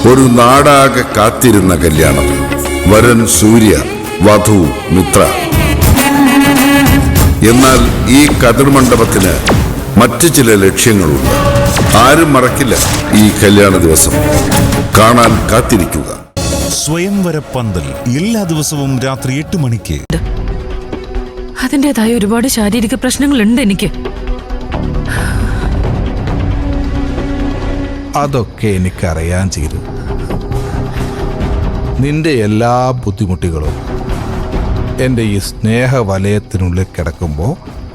ഒരു നാടാകെ കാത്തിരുന്ന കല്യാണം. വരൻ സൂര്യ, വധു മിത്ര. എന്നാൽ ഈ കതിർമണ്ഡപത്തിന് മറ്റു ചില ലക്ഷ്യങ്ങളുണ്ട്. ആരും മറക്കില്ല ഈ കല്യാണ ദിവസം. കാണാൻ കാത്തിരിക്കുക. സ്വയംവര പന്തൽ എല്ലാ ദിവസവും രാത്രി 8 മണിക്ക്. അതിൻ്റെതായ ഒരുപാട് ശാരീരിക പ്രശ്നങ്ങളുണ്ട് എനിക്ക്. അതൊക്കെ എനിക്കറിയാൻ ചെയ്തു. നിന്റെ എല്ലാ ബുദ്ധിമുട്ടുകളും എൻ്റെ ഈ സ്നേഹവലയത്തിനുള്ളിൽ കിടക്കുമ്പോൾ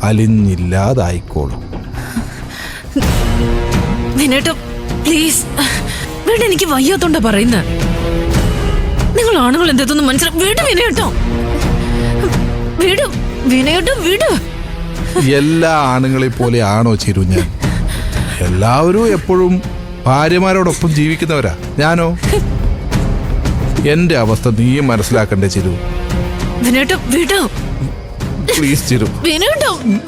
അലിഞ്ഞില്ലാതായിക്കോളും. പ്ലീസ്, വീട് എനിക്ക് വയ്യാത്തോണ്ട പറയുന്നത്. നിങ്ങൾ ആണുങ്ങൾ എന്തെന്ന് മനസ്സിലാവും. വീട് വിനയോട്ടോ, വീട് വിനയോട്ടോ, വീട്. എല്ലാ ആണുങ്ങളെ പോലെ ആണോ ചിരു ഞാൻ? എല്ലാവരും എപ്പോഴും ഭാര്യമാരോടൊപ്പം ജീവിക്കുന്നവരാ. ഞാനോ? എന്റെ അവസ്ഥ നീയും മനസ്സിലാക്കണ്ടേ ചിരു? പ്ലീസ് ചിരു,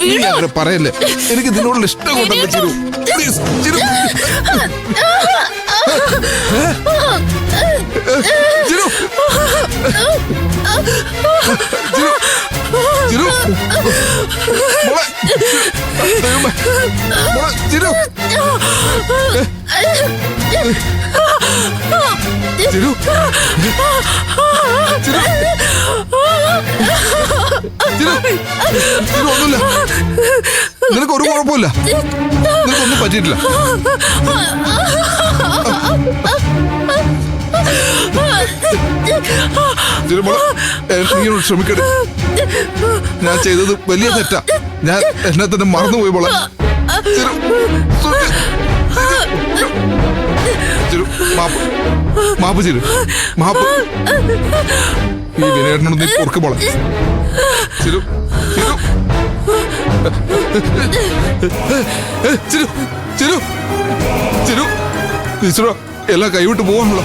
നീ അങ്ങനെ പറയല്ലേ. എനിക്ക് ഇതിനോടുള്ള ഇഷ്ടം കൊണ്ടല്ലേ ചിരു. പ്ലീസ് ചിരു. ചിരു, ചിരു, മോളെ, മോളെ, ചിരു, ചിരു, ചിരു, ചിരു, ചിരു, ഒന്നുമില്ല. നിനക്കൊരു കുഴപ്പമില്ല. നിനക്കൊന്നും പറ്റിയിട്ടില്ല. നീയോട് ക്ഷമിക്കട്ടെ. ഞാൻ ചെയ്തത് വലിയ തെറ്റാ. ഞാൻ എന്നെ തന്നെ മറന്നുപോയി മോളെ. മാപ്പ് ചിരു, മാപ്പ്. ഈ വിനയേട്ടനോട് നീ പൊറുക്ക് മോളെ. ചിരു, ചിരു, ചിരു, ചിരു, ചിരു, ചിരു, എല്ലാം കൈവിട്ട് പോവാണല്ലോ.